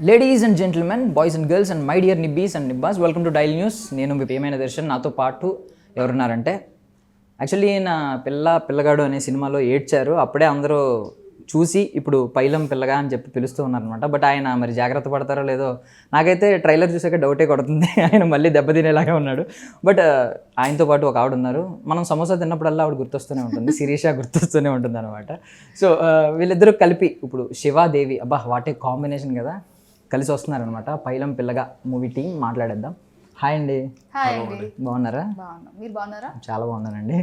Ladies and gentlemen, boys and girls and my dear nibbis and nibbas, welcome to daily news. నేను మీ పేమైన దర్శన్. నాతో పాటు ఎవరున్నారంటే, actually నా పిల్లగాడు అనే సినిమాలో ఏడ్చారు. అప్పుడే అందరూ చూసి ఇప్పుడు పైలం పిల్లగా అని చెప్పి పిలుస్తూ ఉన్నారనమాట. బట్ ఆయన మరి జాగ్రత్త పడతారో లేదో నాకైతే ట్రైలర్ చూసాక డౌటే కొడుతుంది. ఆయన మళ్ళీ దెబ్బతినేలాగా ఉన్నాడు. బట్ ఆయనతో పాటు ఒక ఆవిడ ఉన్నారు. మనం సమోసా తిన్నప్పుడల్లా ఆవిడ గుర్తొస్తూనే ఉంటుంది, శిరీష గుర్తొస్తూనే ఉంటుంది అనమాట. సో వీళ్ళిద్దరూ కలిపి ఇప్పుడు శివాదేవి, అబ్బా వాటే కాంబినేషన్ కదా, కలిసి వస్తున్నారనమాట. పైలం పిల్లగా మూవీ టీం మాట్లాడేద్దాం. హాయ్ అండి. హాయ్ అండి. బాగున్నారా? మీరు బాగున్నారా? చాలా బాగున్నానండి.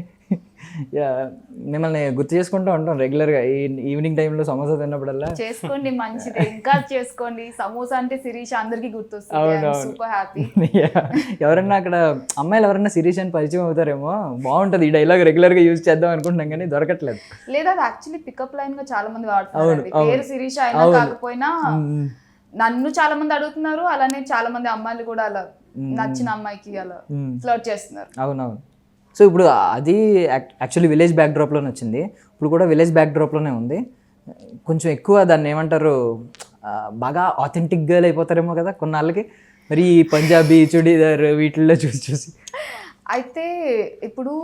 మిమ్మల్ని గుర్తు చేసుకుంటూ ఉంటాం రెగ్యులర్గా. ఈవినింగ్ టైంలో సమోసా తిన్నప్పుడల్లా చేసుకోండి, మంచిది, ఇంకా చేసుకోండి. సమోసా అంటే శిరీష అందరికి గుర్తొస్తుంది. Super happy. ఎవరన్నా అక్కడ అమ్మాయిలు ఎవరన్నా శిరీష్ అని పరిచయం అవుతారేమో, బాగుంటది ఈ డైలాగ్ రెగ్యులర్గా యూజ్ చేద్దాం అనుకుంటున్నాం కానీ దొరకట్లేదు. లేదా అది యాక్చువల్లీ పికప్ లైన్ గా చాలా మంది వాడుతున్నారు. పేరు శిరీష అయినా కాకపోయినా నన్ను చాలా మంది అడుగుతున్నారు. అలానే చాలా మంది అమ్మాయిలు కూడా అలా నచ్చిన అమ్మాయికి అలా ఫ్లర్ట్ చేస్తున్నారు. అవునవును. సో ఇప్పుడు అది యాక్చువల్లీ విలేజ్ బ్యాక్ డ్రాప్లోనే వచ్చింది. ఇప్పుడు కూడా విలేజ్ బ్యాక్ డ్రాప్లోనే ఉంది. కొంచెం ఎక్కువ దాన్ని ఏమంటారు, బాగా ఆథెంటిక్ గర్ల్ అయిపోతారేమో కదా కొన్నాళ్ళకి, మరి ఈ పంజాబీ చుడీదార్ వీటిల్లో చూసి. అయితే ఇప్పుడు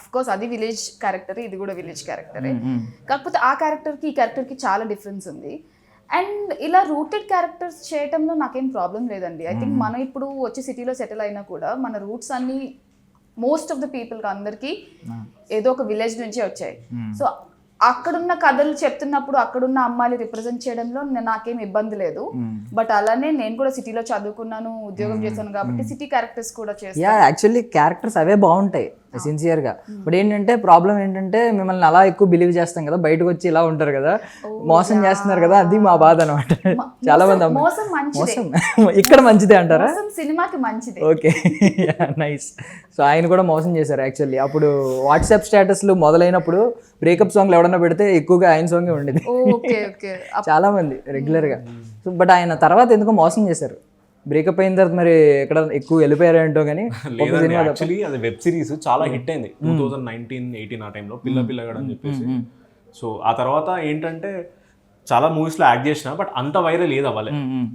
అఫ్ కోర్స్ అది విలేజ్ క్యారెక్టర్, ఇది కూడా విలేజ్ క్యారెక్టరే. కాకపోతే ఆ క్యారెక్టర్కి ఈ క్యారెక్టర్కి చాలా డిఫరెన్స్ ఉంది. అండ్ ఇలా రూటెడ్ క్యారెక్టర్స్ చేయటంలో నాకేం ప్రాబ్లం లేదండి. ఐ థింక్ మనం ఇప్పుడు వచ్చి సిటీలో సెటిల్ అయినా కూడా మన రూట్స్ అన్ని మోస్ట్ ఆఫ్ ద పీపుల్కి అందరికీ ఏదో ఒక విలేజ్ నుంచే వచ్చాయి. సో అక్కడున్న కథలు చెప్తున్నప్పుడు అక్కడున్న అమ్మాయిలు రిప్రజెంట్ చేయడంలో నాకేం ఇబ్బంది లేదు. బట్ అలానే నేను కూడా సిటీలో చదువుకున్నాను, ఉద్యోగం చేశాను కాబట్టి సిటీ క్యారెక్టర్స్ కూడా చేస్తాను. యాక్చువల్లీ క్యారెక్టర్స్ అవే బాగుంటాయి సిన్సియర్గా. బట్ ఏంటంటే ప్రాబ్లం ఏంటంటే మిమ్మల్ని అలా ఎక్కువ బిలీవ్ చేస్తాం కదా, బయటకు వచ్చి ఇలా ఉంటారు కదా, మోసం చేస్తున్నారు కదా, అది మా బాధ అనమాట. చాలా మంది మోసం ఇక్కడ మంచిదే అంటారా? సినిమాకి మంచిది. Okay, nice. సో ఆయన కూడా మోసం చేశారు యాక్చువల్లీ. అప్పుడు వాట్సాప్ స్టేటస్లు మొదలైనప్పుడు బ్రేకప్ సాంగ్లు ఎవడన్నా పెడితే ఎక్కువగా ఆయన సాంగే ఉండేది చాలా మంది రెగ్యులర్గా. సో బట్ ఆయన తర్వాత ఎందుకో మోసం చేశారు. బ్రేకప్ అయిన తర్వాత మరి ఎక్కడ ఎక్కువ వెళ్ళిపోయారంటో కానీ. యాక్చువల్లీ అది వెబ్ సిరీస్ చాలా హిట్ అయింది 2019-18 ఆ టైంలో, పిల్లగాడు అని చెప్పేసి. సో ఆ తర్వాత ఏంటంటే చాలా మూవీస్లో యాక్ట్ చేసిన, బట్ అంత వైరల్ ఏది అవ్వలే.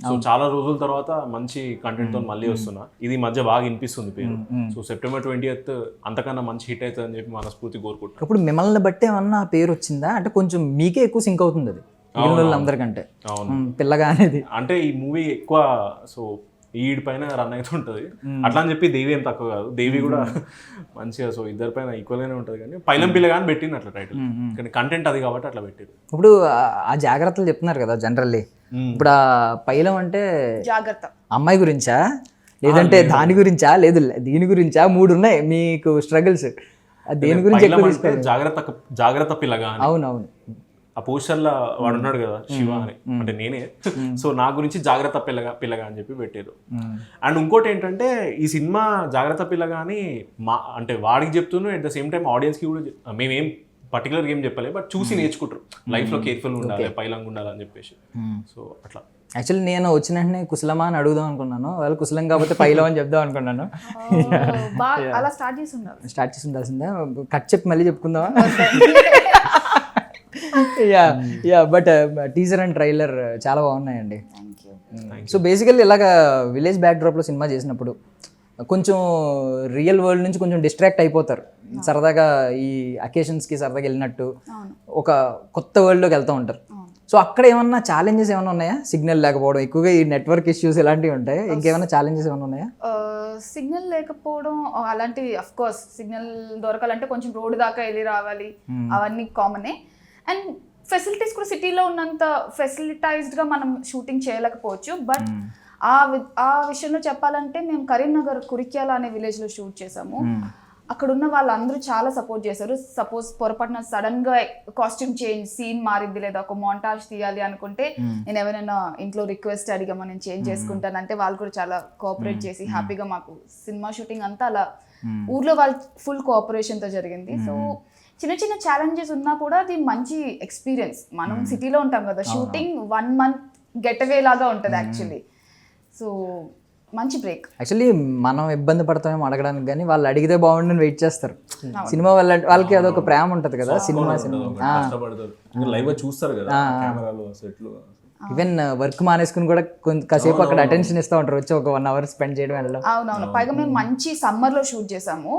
సో చాలా రోజుల తర్వాత మంచి కంటెంట్తో మళ్ళీ వస్తున్నా. ఇది మధ్య బాగా వినిపిస్తుంది పేరు. సో September 20th అంతకన్నా మంచి హిట్ అవుతుంది అని చెప్పి మనస్ఫూర్తి కోరుకుంటున్నాను. ఇప్పుడు మిమ్మల్ని బట్టి ఏమన్నా పేరు వచ్చిందా అంటే కొంచెం మీకే ఎక్కువ సింక్ అవుతుంది అది అందరికంటే పిల్లగా అనేది? అంటే ఈ మూవీ ఎక్కువ సో ఈడి పైన రన్ అవుతుంటది అట్లా అని చెప్పి దేవి ఏం తక్కువ కాదు, దేవి కూడా మంచిగా. సో ఇద్దరి పైన ఈక్వల్ గానే ఉంటది. కానీ పైలం పిల్లగా అని పెట్టింది అట్లా టైటిల్, కానీ కంటెంట్ అది కాబట్టి అట్లా పెట్టారు. ఇప్పుడు ఆ జాగ్రత్తలు చెప్తున్నారు కదా జనరల్లీ. ఇప్పుడు ఆ పైలం అంటే జాగ్రత్త అమ్మాయి గురించా లేదంటే దాని గురించా, లేదు దీని గురించా? 3 ఉన్నాయి మీకు స్ట్రగుల్స్. దేని గురించి? జాగ్రత్త పిల్లగా. అవునవును. ఆ పోస్టర్లో వాడు ఉన్నాడు కదా శివ అని, అంటే నేనే. సో నా గురించి జాగ్రత్త పిల్లగా అని చెప్పి పెట్టారు. అండ్ ఇంకోటి ఏంటంటే ఈ సినిమా జాగ్రత్త పిల్లగా అని అంటే వాడికి చెప్తున్నాను, అట్ ద సేమ్ టైం ఆడియన్స్కి కూడా మేమేం పర్టికులర్గా ఏం చెప్పలేదు, బట్ చూసి నేర్చుకుంటారు. లైఫ్లో కేర్ఫుల్ ఉండాలి, పైలంగా ఉండాలని చెప్పేసి. సో అట్లా యాక్చువల్లీ నేను వచ్చిన వెంటనే కుశలమా అని అడుగుదాం అనుకున్నాను, వాళ్ళు కుశలం కాబట్టి పైలం అని చెప్దాం అనుకున్నాను. స్టార్ట్ చేసి ఉండాల్సిందా? కట్ చెప్పి మళ్ళీ చెప్పుకుందామా? బట్ టీజర్ అండ్ ట్రైలర్ చాలా బాగున్నాయండి. సో బేసికల్లీ ఇలాగ విలేజ్ బ్యాక్ డ్రాప్లో సినిమా చేసినప్పుడు కొంచెం రియల్ వరల్డ్ నుంచి కొంచెం డిస్ట్రాక్ట్ అయిపోతారు. సరదాగా ఈ అకేషన్స్కి సరదాగా వెళ్ళినట్టు ఒక కొత్త వరల్డ్లోకి వెళ్తూ ఉంటారు. సో అక్కడ ఏమన్నా ఛాలెంజెస్ ఏమైనా ఉన్నాయా? సిగ్నల్ లేకపోవడం, ఎక్కువగా ఈ నెట్వర్క్ ఇష్యూస్ ఇలాంటివి ఉంటాయి. ఇంకేమైనా ఛాలెంజెస్ ఏమైనా ఉన్నాయా? సిగ్నల్ లేకపోవడం అలాంటి, అఫ్ కోర్స్ సిగ్నల్ దొరకాలంటే కొంచెం రోడ్డు దాకా వెళ్ళి రావాలి, అవన్నీ కామనే. అండ్ ఫెసిలిటీస్ కూడా సిటీలో ఉన్నంత ఫెసిలిటైజ్డ్గా మనం షూటింగ్ చేయలేకపోవచ్చు. బట్ ఆ విషయంలో చెప్పాలంటే మేము కరీంనగర్ కురిక్యాల అనే విలేజ్లో షూట్ చేసాము. అక్కడ ఉన్న వాళ్ళందరూ చాలా సపోర్ట్ చేశారు. సపోజ్ పొరపాటున సడన్గా కాస్ట్యూమ్ చేంజ్, సీన్ మారింది, లేదా ఒక మోంటాజ్ తీయాలి అనుకుంటే నేను ఎవరైనా ఇంట్లో రిక్వెస్ట్ అడిగామో నేను చేంజ్ చేసుకుంటానంటే వాళ్ళు కూడా చాలా కోఆపరేట్ చేసి హ్యాపీగా మాకు సినిమా షూటింగ్ అంతా అలా ఊర్లో వాళ్ళు ఫుల్ కోఆపరేషన్తో జరిగింది. సో చిన్న చిన్న ఛాలెంజెస్ ఉన్నా కూడా అది మంచి ఎక్స్పీరియన్స్. మనం సిటీలో ఉంటాం కదా, షూటింగ్ 1 month గెట్ అవే లాగా ఉంటుంది యాక్చువల్లీ. సో మంచి బ్రేక్. యాక్చువల్లీ మనం ఇబ్బంది పడతామేమో అడగడానికి, కానీ వాళ్ళు అడిగితే బాగుండని వెయిట్ చేస్తారు. సినిమా వాళ్ళకి అదొక ప్రేమ ఉంటుంది కదా, సినిమా లైవ్ చూస్తారు కదా కెమెరాలో సెట్లు. ఈవెన్ వర్క్ మానేసుకుని కూడా కాసేపు అక్కడ అటెన్షన్ ఇస్తూ ఉంటారు, వచ్చి ఒక 1 hour స్పెండ్ చేయడం వెళ్ళడం. అవునవును. పైగా మేము మంచి సమ్మర్లో షూట్ చేసాము.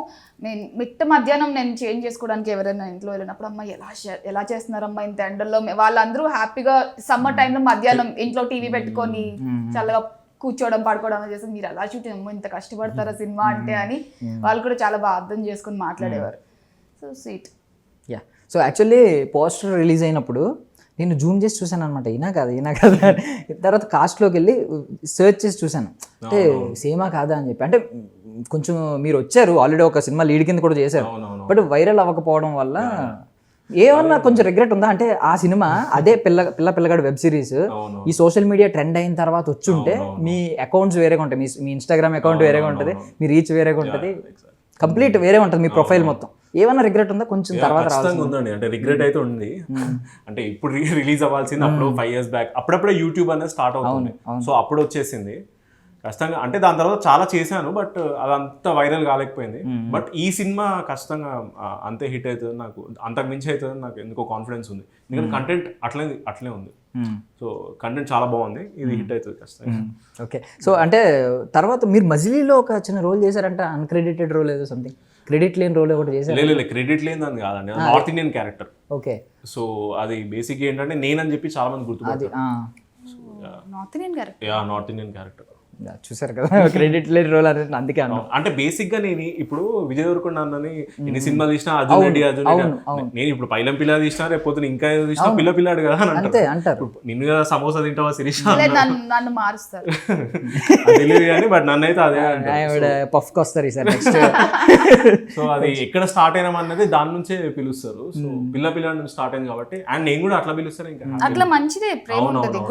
నేను మిట్ట మధ్యాహ్నం నేను చేంజ్ చేసుకోవడానికి ఎవరైనా ఇంట్లో వెళ్ళినప్పుడు అమ్మ ఎలా చేస్తున్నారమ్మా ఇంత ఎండల్లో, వాళ్ళందరూ హ్యాపీగా సమ్మర్ టైంలో మధ్యాహ్నం ఇంట్లో టీవీ పెట్టుకొని చల్లగా కూర్చోవడం పడుకోవడం చేసి మీరు అలా షూట్ ఇంత కష్టపడతారా సినిమా అంటే అని వాళ్ళు కూడా చాలా బాగా అర్థం చేసుకుని మాట్లాడేవారు. So sweet. Yeah, so actually poster release అయినప్పుడు నేను జూమ్ చేసి చూశాను అనమాట, ఈయన కాదు తర్వాత కాస్ట్లోకి వెళ్ళి సెర్చ్ చేసి చూశాను, అంటే సేమా కాదా అని చెప్పి. అంటే కొంచెం మీరు వచ్చారు ఆల్రెడీ ఒక సినిమా లీడ్ కింద కూడా చేశారు, బట్ వైరల్ అవ్వకపోవడం వల్ల ఏమన్నా కొంచెం రిగ్రెట్ ఉందా? అంటే ఆ సినిమా అదే పిల్లగాడు వెబ్ సిరీస్ ఈ సోషల్ మీడియా ట్రెండ్ అయిన తర్వాత వచ్చుంటే మీ అకౌంట్స్ వేరేగా ఉంటాయి, మీ ఇన్స్టాగ్రామ్ అకౌంట్ వేరేగా ఉంటుంది, మీ రీచ్ వేరేగా ఉంటుంది, కంప్లీట్ వేరే ఉంటుంది మీ ప్రొఫైల్ మొత్తం. ఏమన్నా రిగ్రెట్ ఉందా? కొంచెం తర్వాత ఉందండి, అంటే రిగ్రెట్ అయితే ఉంది. అంటే ఇప్పుడు రిలీజ్ అవ్వాల్సింది అప్పుడు 5 years బ్యాక్, అప్పుడప్పుడే యూట్యూబ్ అనేది స్టార్ట్ అవుతుంది, సో అప్పుడు వచ్చేసింది ఖచ్చితంగా. అంటే దాని తర్వాత చాలా చేశాను, బట్ అదంతా వైరల్ కాలేకపోయింది. బట్ ఈ సినిమా ఖచ్చితంగా అంతే హిట్ అవుతుంది, నాకు అంతకు మించి అవుతుంది నాకు ఎందుకో కాన్ఫిడెన్స్ ఉంది. ఎందుకంటే కంటెంట్ అట్లే ఉంది, సో కంటెంట్ చాలా బాగుంది, ఇది హిట్ అవుతుంది ఖచ్చితంగా. ఓకే, సో అంటే తర్వాత మీరు మజిలీలో ఒక చిన్న రోల్ చేశారంట, అన్క్రెడిటెడ్ రోల్ ఏదో సంథింగ్, క్రెడిట్ లేని రోల్ ఒకటి చేశారు. లేదు, క్రెడిట్ లేని అని కాదండి, north Indian character. Okay, so అది బేసిక్ ఏంటంటే నేనని చెప్పి చాలా మంది గుర్తుపడతారు. నార్త్ ఇండియన్ క్యారెక్టర్ చూసారు కదా, క్రెడిట్ లేని రోల్ అనేది అందుకే అన్నాను. అంటే బేసిక్ గా నేను ఇప్పుడు విజయ్ దేవరకొండ అన్నని ఎన్ని సినిమాలు తీసినా అర్జున్ రెడ్డి నేను ఇప్పుడు పైలం పిల్ల తీసినా రేపు పొద్దున ఇంకా ఏదో తీసినా పిల్లాడు కదా అని అంటారు. నిన్ను కదా సమోసా తింటావా శిరీష నన్ను మారుస్తారు తెలియదు కానీ, బట్ నన్ను అయితే అదే పఫ్కి వస్తారు ఈసారి నెక్స్ట్. సో అది ఎక్కడ స్టార్ట్ అయినాం అన్నది దాని నుంచే పిలుస్తారు. సో పిల్లాడి నుంచి స్టార్ట్ అయింది కాబట్టి, అండ్ నేను కూడా అట్లా పిలుస్తాను ఇంకా అట్లా మంచిదే, ప్రేమ ఉంటుంది.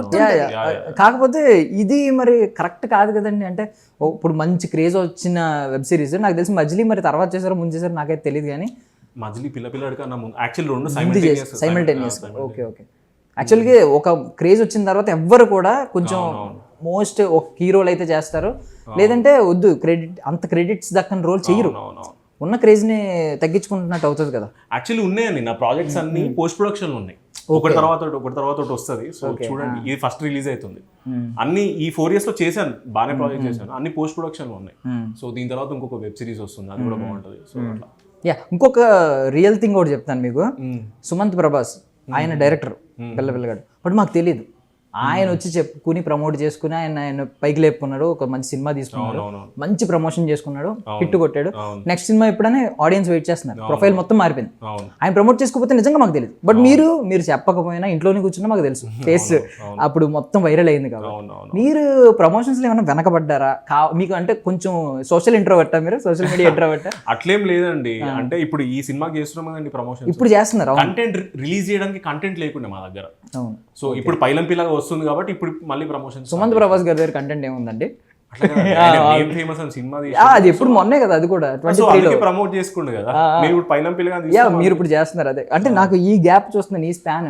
కాకపోతే ఇది మరి కరెక్ట్ కాదు కదండి. అంటే ఇప్పుడు మంచి క్రేజ్ వచ్చిన వెబ్ సిరీస్ నాకు తెలిసి మజిలీ మరి తర్వాత చేశారో ముందు చేశారో నాకైతే తెలియదు, కానీ మజిలీ పిల్లాడి కన్నా ముందు యాక్చువల్లీ రెండు సైమల్టేనియస్. ఓకే, యాక్చువల్గా ఒక క్రేజ్ వచ్చిన తర్వాత ఎవ్వరు కూడా కొంచెం మోస్ట్ ఒక హీరోలు అయితే చేస్తారు, లేదంటే వద్దు అంత క్రెడిట్స్ దక్కని రోల్ చేయరు, ఉన్న క్రేజ్ని తగ్గించుకుంటున్నట్టు అవుతుంది కదా. యాక్చువల్లీ ఉన్నాయండి నా ప్రాజెక్ట్స్ అన్ని పోస్ట్ ప్రొడక్షన్ ఉన్నాయి, ఒకటి తర్వాత వస్తుంది. సో చూడండి, ఇది ఫస్ట్ రిలీజ్ అవుతుంది, అన్ని ఈ 4 years లో చేశాను, బాగానే ప్రాజెక్ట్ చేశాను, అన్ని పోస్ట్ ప్రొడక్షన్ లో ఉన్నాయి. సో దీని తర్వాత ఇంకొక వెబ్ సిరీస్ వస్తుంది, అది కూడా బాగుంటుంది. సో అట్లా ఇంకొక రియల్ థింగ్ ఒకటి చెప్తాను మీకు. సుమంత్ ప్రభాస్ ఆయన డైరెక్టర్ పిల్లగాడు, బట్ మాకు తెలియదు. ఆయన వచ్చి చెప్పుకుని ప్రమోట్ చేసుకుని ఆయన పైకి లేపుకున్నాడు, ఒక మంచి సినిమా తీసుకున్నాడు, మంచి ప్రమోషన్ చేసుకున్నాడు, హిట్ కొట్టాడు. నెక్స్ట్ సినిమా ఎప్పుడైనా ఆడియన్స్ వెయిట్ చేస్తున్నారు, ప్రొఫైల్ మొత్తం మారిపోయింది. ఆయన ప్రమోట్ చేసుకోకపోతే నిజంగా మాకు తెలియదు, బట్ మీరు చెప్పకపోయినా ఇంట్లోనే కూర్చున్నా మాకు తెలుసు ఫేస్, అప్పుడు మొత్తం వైరల్ అయింది కాబట్టి. మీరు ప్రమోషన్స్ లో ఏమైనా వెనకబడ్డారా? మీకు అంటే కొంచెం సోషల్ ఇంట్రోవర్టా, మీరు సోషల్ మీడియా ఇంట్రోవర్టా? అట్లేం లేదండి, అంటే ఇప్పుడు ఈ సినిమాకి చేస్తున్నాం కదండి ప్రమోషన్, ఇప్పుడు చేస్తున్నారు. కంటెంట్ రిలీజ్ చేయడానికి కంటెంట్ లేకుండా మా దగ్గర. సో ఇప్పుడు పైలం పిల్లగా వస్తుంది కాబట్టి ఇప్పుడు మళ్ళీ ప్రమోషన్. సుమంత్ ప్రభాస్ గారి దగ్గర కంటెంట్ ఏముందండి? ఫేమస్ అని సినిమా అది ఎప్పుడు మొన్నే కదా, అది కూడా ప్రమోట్ చేసుకుండు కదా. మీరు ఇప్పుడు పైలం పిల్లగా మీరు ఇప్పుడు చేస్తున్నారు అదే. అంటే నాకు ఈ గ్యాప్ చూస్తున్నాను, ఈ స్పాన్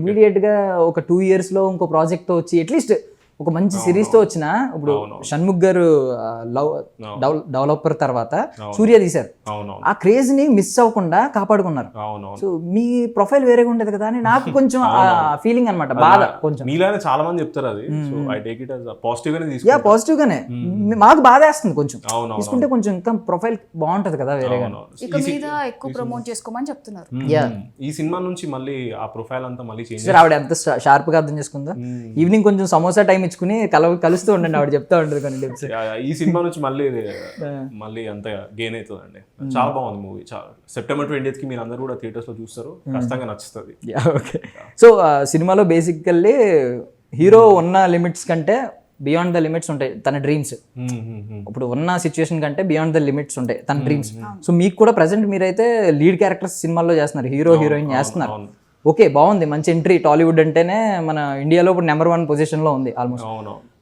ఇమీడియట్ గా ఒక 2 years లో ఇంకో ప్రాజెక్ట్ తో వచ్చి అట్లీస్ట్ ఒక మంచి సిరీస్ తో వచ్చిన, ఇప్పుడు షణ్ముఖ్ గారు డెవలపర్ తర్వాత సూర్య తీశారు, ఆ క్రేజ్ ని మిస్ అవ్వకుండా కాపాడుకున్నారు. సో మీ ప్రొఫైల్ వేరేగా ఉండేది కదా అని నాకు కొంచెం ఫీలింగ్ అనమాట, బాధ కొంచెం. మీలానే చాలా మంది చెప్తారు అది, so I take it as positive గానే తీసుకుంటా. పాజిటివ్ గానే, మాకు బాధ వేస్తుంది కొంచెం తీసుకుంటే, కొంచెం ఇంకా ప్రొఫైల్ బాగుంటది కదా వేరేగా. ఇక మీద ఎక్కువ ప్రమోట్ చేసుకోమని చెప్తున్నారు. ఈ సినిమా నుంచి మళ్ళీ ఆ ప్రొఫైల్ అంతా మళ్ళీ చేంజ్. ఆవిడ ఎంత షార్ప్ గా అర్థం చేసుకుందా, ఈవినింగ్ కొంచెం సమోసా టైం ఇచ్చుకుని కలుస్తూ ఉండండి, ఆవిడ చెప్తా ఉంటుంది కొన్ని టిప్స్. ఈ సినిమా నుంచి మళ్ళీ అంత గెయిన్ అవుతుందండి. చాలా బాగుంది మూవీ. September 20th మీరు అందరూ కూడా థియేటర్స్ లో చూస్తారు, ఖచ్చితంగా నచ్చుతుంది. ఓకే, సో సినిమాలో బేసికల్లీ హీరో ఉన్న లిమిట్స్ కంటే బియాండ్ ద లిమిట్స్ ఉంటాయి తన డ్రీమ్స్. ఇప్పుడు ఉన్న సిచ్యువేషన్ కంటే బియాండ్ ద లిమిట్స్ ఉంటాయి తన డ్రీమ్స్. సో మీకు కూడా ప్రెసెంట్ మీరైతే లీడ్ క్యారెక్టర్స్ సినిమాల్లో చేస్తున్నారు, హీరో హీరోయిన్ చేస్తున్నారు. ఓకే, బాగుంది, మంచి ఎంట్రీ. టాలీవుడ్ అంటేనే మన ఇండియాలో ఇప్పుడు నెంబర్ 1 పొజిషన్లో ఉంది ఆల్మోస్ట్.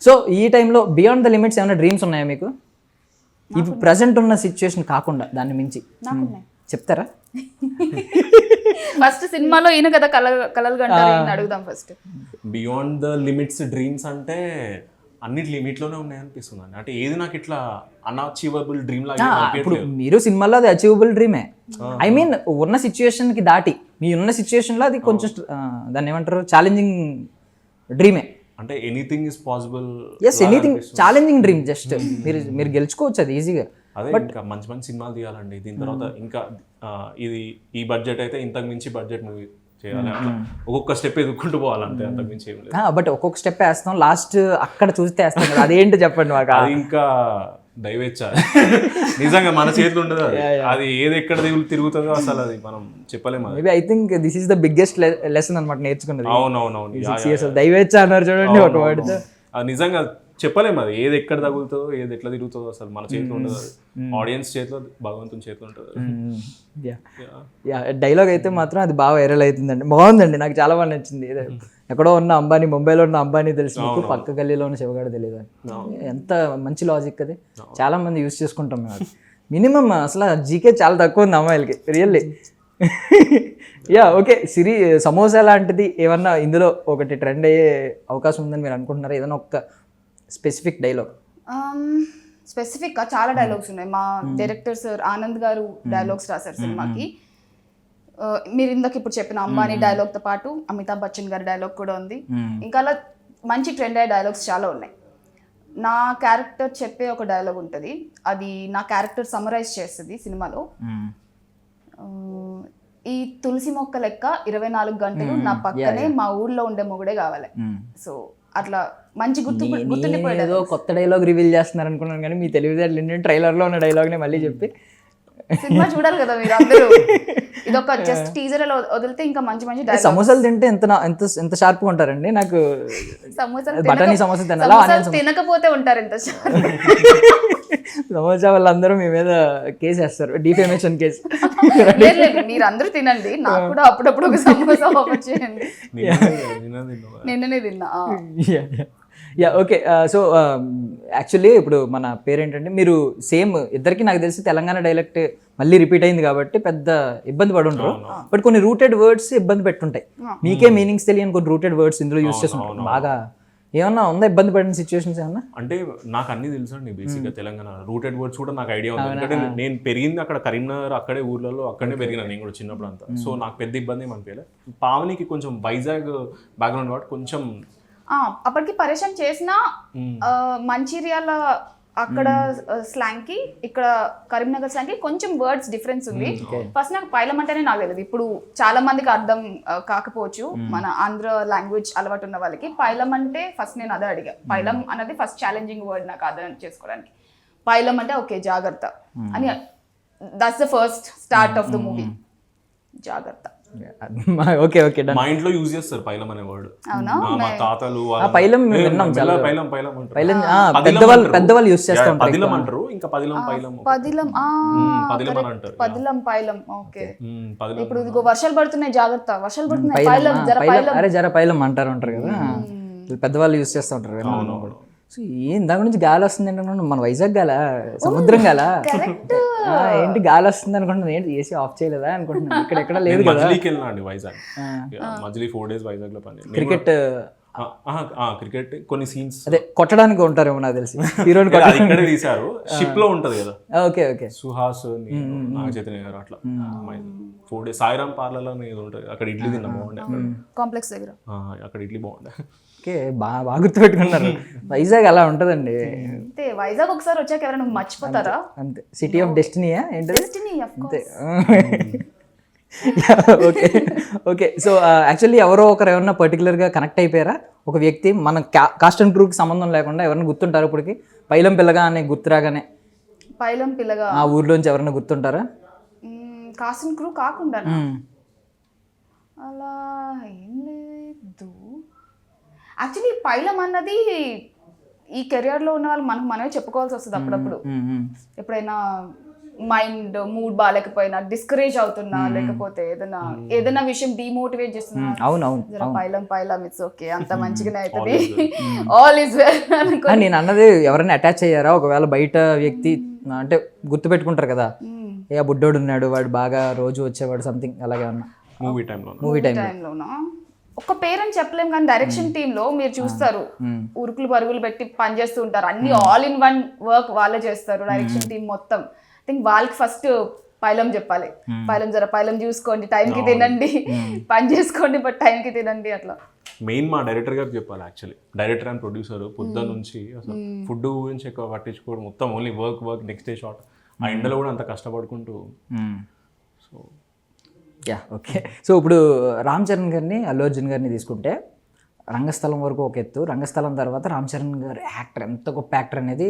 సో ఈ టైంలో బియాండ్ ద లిమిట్స్ ఏమైనా డ్రీమ్స్ ఉన్నాయా మీకు? ఇవి ప్రజెంట్ ఉన్న సిచ్యువేషన్ కాకుండా దాన్ని మించి చెప్తారా? ఫస్ట్ సినిమాలో ఈయన కదా కలలు గంటారు, అడుగుదాం first. Beyond the limits dreams అంటే అన్నిటి లిమిట్లోనే ఉన్నాయి అనిపిస్తుంది అండి. అంటే ఏది నాకు ఇట్లా అన్అచీవబుల్ డ్రీమ్ లాగా. ఇప్పుడు మీరు సినిమాలో అది అచీవబుల్ డ్రీమే, ఐ మీన్ ఉన్న సిచ్యువేషన్ కి దాటి మీ ఉన్న సిచ్యువేషన్ లో అది కొంచెం దాన్ని ఏమంటారు, ఛాలెంజింగ్ డ్రీమే. అంటే anything is possible. Yes, anything challenging dream. Just మీరు గెలుచుకోవచ్చు అది ఈజీగా. అదే ఇంకా మంచి మంచి సినిమాలు తీయాలండి దీని తర్వాత. ఇంకా ఇది ఈ బడ్జెట్ అయితే ఇంతకు మించి బడ్జెట్ మూవీ చేయాలి. అట్లా ఒక్కొక్క స్టెప్ ఎదుర్కొంటూ పోవాలంటే అంతకు మించి ఏం లేదు. బట్ ఒక్కొక్క స్టెప్ వేస్తాం, లాస్ట్ అక్కడ చూస్తే వేస్తాం కదా, అదేంటి చెప్పండి మాకు. అది ఇంకా దైవేచ్ఛ. నిజంగా మన చేతులు ఉండదు అది. అది ఏది ఎక్కడ తిరుగుతుందో అసలు అది మనం చెప్పలేము. Maybe I think this is the biggest lesson అనమాట నేర్చుకున్నది. అవునవునవును, దైవేచ్ఛ అన్నారు చూడండి ఒక వర్డ్తో. అది నిజంగా చెప్పలేము. అది ఏది ఎక్కడ తగులుతుందో ఏది ఎట్లా తిరుగుతుందో అసలు మన చేతిలో ఉండదు. అది ఆడియన్స్ చేతిలో, భగవంతుని చేతిలో ఉంటుంది. డైలాగ్ అయితే మాత్రం అది బాగా వైరల్ అవుతుందండి. బాగుందండి, నాకు చాలా బాగా నచ్చింది. ఎక్కడో ఉన్న అంబానీ, ముంబైలో ఉన్న అంబానీ తెలిసి పక్క గల్లీలో ఉన్న శివగాడు తెలియదు. ఎంత మంచి లాజిక్ అది. చాలా మంది యూస్ చేసుకుంటాం మేము అది. మినిమం అసలు జీకే చాలా తక్కువ ఉంది అమ్మాయిలకి రియల్లీ. ఓకే, సమోసా లాంటిది ఏమన్నా ఇందులో ఒకటి ట్రెండ్ అయ్యే అవకాశం ఉందని మీరు అనుకుంటున్నారా? ఏదైనా ఒక స్పెసిఫిక్ డైలాగ్? స్పెసిఫిక్గా చాలా డైలాగ్స్ ఉన్నాయి. మా డైరెక్టర్ సార్ ఆనంద్ గారు డైలాగ్స్ రాశారు సినిమాకి. మీరు ఇందాక ఇప్పుడు చెప్పిన అంబానీ డైలాగ్తో పాటు అమితాబ్ బచ్చన్ గారి డైలాగ్ కూడా ఉంది. ఇంకా అలా మంచి ట్రెండ్ అయ్యే డైలాగ్స్ చాలా ఉన్నాయి. నా క్యారెక్టర్ చెప్పే ఒక డైలాగ్ ఉంటుంది, అది నా క్యారెక్టర్ సమరైజ్ చేస్తుంది సినిమాలో. ఈ తులసి మొక్క లెక్క 24 గంటలు నా పక్కనే మా ఊర్లో ఉండే మొగుడే కావాలి. సో అట్లా మంచి గుర్తుండిపోయాడు. ఏదో కొత్త డైలాగ్ రివీల్ చేస్తున్నారు అనుకున్నాను, కానీ మీ తెలివితేటలు ఏంటంటే ట్రైలర్లో ఉన్న డైలాగ్నే మళ్ళీ చెప్పి సినిమా చూడాలి కదా మీరు అందరూ. ఇదొక జస్ట్ టీజర్ వదిలితే ఇంకా మంచి మంచి డైలాగ్. సమోసాలు తింటే ఎంత షార్ప్గా ఉంటారండి. నాకు బఠానీ సమోసా తినాలా, తినకపోతే ఉంటారు ఎంత సమోసా వాళ్ళందరూ మీ మీద కేసు వేస్తారు, డిఫేమేషన్ కేసు. మీరు అందరూ తినండి, నాకు కూడా అప్పుడప్పుడు ఒక సమోసా ఆఫర్ చేయండి. నిన్ననే తిన్నా. ఓకే, సో యాక్చువల్లీ ఇప్పుడు మన పేరేంటంటే మీరు సేమ్ ఇద్దరికి నాకు తెలిసి తెలంగాణ డైలెక్ట్ మళ్ళీ రిపీట్ అయింది కాబట్టి పెద్ద ఇబ్బంది పడి ఉంటారు. బట్ కొన్ని రూటెడ్ వర్డ్స్ ఇబ్బంది పెట్టుంటాయి. మీకే మీనింగ్స్ తెలియని కొన్ని రూటెడ్ వర్డ్స్ ఇందులో యూస్ చేస్తుంటారు. బాగా ఏమన్నా ఉందా ఇబ్బంది పడిన సిచ్యువేషన్స్ ఏమన్నా? అంటే నాకు అన్ని తెలుసు అండి బేసిక్గా. తెలంగాణ రూటెడ్ వర్డ్స్ కూడా నాకు ఐడియా ఉంది. ఎందుకంటే నేను పెరిగింది అక్కడ కరీంనగర్, అక్కడే ఊర్లలో అక్కడే పెరిగినా నేను కూడా చిన్నప్పుడు అంతా. సో నాకు పెద్ద ఇబ్బంది ఏమనిపించలేదు. పావనికి కొంచెం వైజాగ్ బ్యాక్గ్రౌండ్ కాబట్టి కొంచెం అప్పటికి పరిచయం చేసిన మంచిర్యాల అక్కడ స్లాంగ్ కి ఇక్కడ కరీంనగర్ స్లాంగ్ కి కొంచెం వర్డ్స్ డిఫరెన్స్ ఉంది. ఫస్ట్ నాకు పైలం అంటేనే నాకు తెలియదు. ఇప్పుడు చాలా మందికి అర్థం కాకపోవచ్చు, మన ఆంధ్ర లాంగ్వేజ్ అలవాటు ఉన్న వాళ్ళకి. పైలం అంటే ఫస్ట్ నేను అదే అడిగా. పైలం అనేది ఫస్ట్ ఛాలెంజింగ్ వర్డ్ నాకు అర్థం చేసుకోవడానికి. పైలం అంటే ఓకే జాగ్రత్త అని, that's the first start of the movie, జాగ్రత్త. ఓకే ఓకే, మా ఇంట్లో యూజ్ చేస్తారు పైలం అనే వర్డ్. మా తాతలు పైలం విన్నాం చాలా. పైలం పైలం పెద్దవాళ్ళు యూజ్ చేస్తూ ఉంటారు. పదిలం అంటారు, ఇంకా పదిలం పైలం పదిలం పదిలం అని అంటారు. పదిలం పైలం ఓకే. ఇప్పుడు ఇదిగో వర్షాలు పడుతున్నాయి జాగ్రత్త, వర్షాలు పడుతున్నాయి పైలం జర పైలం, అరే జర పైలం అంటారు కదా, పెద్దవాళ్ళు యూజ్ చేస్తూ ఉంటారు. సో ఏం దాని నుంచి గాలి వస్తుంది అంటే మన వైజాగ్ గాల, సముద్రం గాల, ఏంటి గాలి వస్తుంది అనుకుంటున్నాను. ఏంటి ఏసీ ఆఫ్ చేయలేదా అనుకుంటున్నాను. ఇక్కడ ఎక్కడ లేదు కదా. మజిలీకి వెళ్ళినా అండి వైజాగ్, మజిలీ 4 days వైజాగ్ లో పని. క్రికెట్ కొన్ని సీన్స్ అదే కొట్టడానికి ఉంటారేమో నాకు తెలిసి. హీరోని ఇక్కడే తీసారు, షిప్ లో ఉంటది కదా. ఓకే ఓకే, సుహాస్ నాగ చైతన్య గారు అట్లా 4 days సాయిరామ్ పార్లర్ అని ఏదో ఉంటది, అక్కడ ఇడ్లీ తిన్నా బాగుండే. కాంప్లెక్స్ దగ్గర అక్కడ ఇడ్లీ బాగుండే. ఓకే, బాగా గుర్తుపెట్టుకున్నారు. వైజాగ్ అలా ఉంటదండి. అంతే, వైజాగ్ ఒకసారి వచ్చాక ఎవరైనా మర్చిపోతారా? అంతే, సిటీ ఆఫ్ డెస్టినీయా ఏంటది? అంతే. ఓకే ఓకే, సో యాక్చువల్లీ ఎవరో ఒకరు ఏమన్నా పర్టికులర్గా కనెక్ట్ అయిపోయారా? ఒక వ్యక్తి మన కాస్ట్ అండ్ క్రూకి సంబంధం లేకుండా ఎవరైనా గుర్తుంటారు ఇప్పటికి? పైలం పిల్లగా అనే గుర్తురాగానే పైలం పిల్లగా ఆ ఊర్లోంచి ఎవరైనా గుర్తుంటారా? కాస్ట్ అండ్ క్రూ కాకుండా అలా ఏం లేదు. యాక్చువల్లీ పైలం అన్నది ఈ కెరియర్లో ఉన్న వాళ్ళు మనమే చెప్పుకోవాల్సి వస్తుంది అప్పుడప్పుడు. ఎప్పుడైనా మైండ్ మూడ్ బాగాలేకపోయినా, డిస్కరేజ్ అవుతున్నా, లేకపోతే ఏదైనా విషయం డిమోటివేట్ చేస్తున్నా, పైలం ఇట్స్ ఓకే, అంత మంచిగానే అవుతుంది, ఆల్ ఇస్ వెల్ అనుకో. నేను అన్నది ఎవరైనా అటాచ్ అయ్యారా? ఒకవేళ బయట వ్యక్తి అంటే గుర్తు పెట్టుకుంటారు కదా, ఏ బుడ్డోడు ఉన్నాడు వాడు బాగా రోజు వచ్చేవాడు సంథింగ్ అలాగే ఉన్నా మూవీ టైంలోనా? ఒక పేరెంట్ చెప్పలేం, కానీ డైరెక్షన్ టీమ్ లో మీరు చూస్తారు ఉరుకులు పరుగులు పెట్టి పనిచేస్తూ ఉంటారు. అన్ని ఆల్ ఇన్ వన్ వర్క్ వాళ్ళే చేస్తారు డైరెక్షన్ టీమ్ మొత్తం. ఐ థింక్ వాళ్ళకి ఫస్ట్ పైలం చెప్పాలి. పైలం జర పైలం చూసుకోండి, టైంకి తినండి, పని చేసుకోండి, బట్ టైంకి తినండి అట్లా. మెయిన్ మా డైరెక్టర్ గారికి చెప్పాలి యాక్చువల్లీ. డైరెక్టర్ అండ్ ప్రొడ్యూసర్ పొద్దున్న నుంచి అసలు ఫుడ్ గురించి ఎక్కువ పట్టించుకోవడం, మొత్తం only work next day shot. ఆ ఎండలో కూడా అంత కష్టపడుకుంటూ. So okay. సో ఇప్పుడు రామ్ చరణ్ గారిని అల్లు అర్జున్ గారిని తీసుకుంటే రంగస్థలం వరకు ఒక ఎత్తు, రంగస్థలం తర్వాత రామ్ చరణ్ గారు యాక్టర్ ఎంత గొప్ప యాక్టర్ అనేది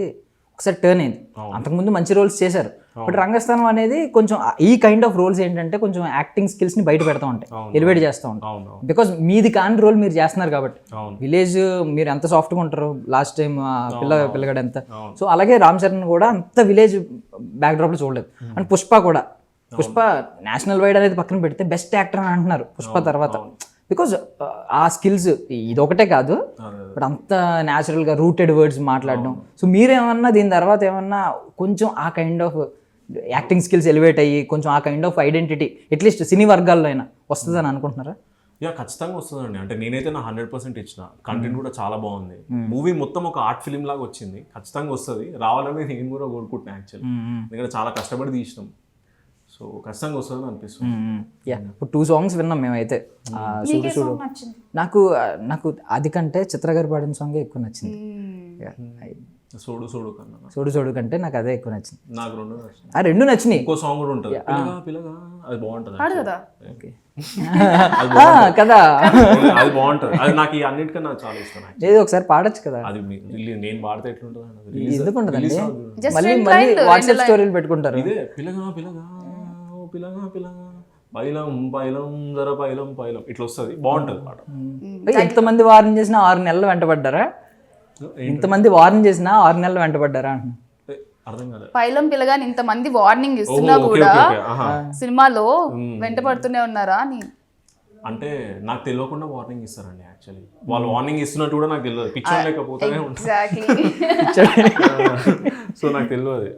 ఒకసారి టర్న్ అయింది. అంతకుముందు మంచి రోల్స్ చేశారు, బట్ రంగస్థలం అనేది కొంచెం ఈ కైండ్ ఆఫ్ రోల్స్ ఏంటంటే కొంచెం యాక్టింగ్ స్కిల్స్ని బయట పెడతా ఉంటాయి, ఎలివేట్ చేస్తూ ఉంటాయి. బికాజ్ మీది కాని రోల్ మీరు చేస్తున్నారు కాబట్టి. విలేజ్ మీరు ఎంత సాఫ్ట్గా ఉంటారు లాస్ట్ టైం పిల్లగాడు ఎంత. సో అలాగే రామ్ చరణ్ కూడా అంత విలేజ్ బ్యాక్డ్రాప్లో చూడలేదు. అండ్ పుష్ప కూడా, పుష్ప నేషనల్ వైడ్ అనేది పక్కన పెడితే బెస్ట్ యాక్టర్ అని అంటున్నారు పుష్ప తర్వాత. బికాజ్ ఆ స్కిల్స్ ఇదొకటే కాదు, బట్ అంత న్యాచురల్గా రూటెడ్ వర్డ్స్ మాట్లాడడం. సో మీరేమన్నా దీని తర్వాత ఏమన్నా కొంచెం ఆ kind of acting skills elevate అయ్యి కొంచెం ఆ కైండ్ ఆఫ్ ఐడెంటిటీ అట్లీస్ట్ సినీ వర్గాల్లో అయినా వస్తుందని అనుకుంటున్నారా? ఖచ్చితంగా వస్తుందండి. అంటే నేనైతే నా 100% ఇచ్చిన. కంటెంట్ కూడా చాలా బాగుంది. మూవీ మొత్తం ఒక ఆర్ట్ ఫిలిం లాగా వచ్చింది. ఖచ్చితంగా వస్తుంది, రావాలని నేను కూడా కోరుకుంటున్నాను యాక్చువల్లీ. ఎందుకంటే చాలా కష్టపడి తీసినాం. సో ఖచ్చితంగా వస్తుందని అనిపిస్తుంది. ఇప్పుడు 2 songs విన్నాం మేమైతే. చూడు చూడు నాకు నాకు అది కంటే చిత్ర గారు పాడిన సాంగే ఎక్కువ నచ్చింది. సోడు సోడు కన్నా సోడు సోడు కంటే నాకు అదే ఎక్కువ నచ్చింది. నాకు 2 నచ్చింది. ఆ 2 నచ్చినాయి. ఇంకో సాంగ్ కూడా ఉంటుంది, పిల్లగా, అది బాగుంటుంది కదా. అది బాగుంటుంది, అది నాకు అన్నిటికన్నా చాలా ఇష్టం. ఏదో ఒకసారి పాడొచ్చు కదా. అది నేను పాడితే ఎట్లుంటుంది, ఎందుకు ఉంటుందండి? మళ్ళీ మళ్ళీ వాట్సాప్ స్టోరీలు పెట్టుకుంటారు. ఇదే పిల్లగా పిల్లగా పిల్లగా పిల్లగా పైలం పైలం జర పైలం పైలం ఇట్లా వస్తుంది, బాగుంటుంది పాట. ఎంతమంది వార్న్ చేసినా 6 నెలలు వెంటబడ్డారా? ఇంతమంది వార్న్ చేసినా 6 నెలలు వెంటబడ్డారా? అర్థం కాదు. పైలం పిల్లగాని ఇంతమంది వార్నింగ్ ఇస్తున్నా కూడా సినిమాలో వెంట పడుతూనే ఉన్నారా అని. అంటే నాకు తెలియకుండా వార్నింగ్ ఇస్తారండి యాక్చువల్లీ. వాళ్ళు వార్నింగ్ ఇస్తున్నట్టు కూడా నాకు తెలియదు, పిక్చర్ లేకపోతేనే ఉంటుంది. సో నాకు తెలియదు.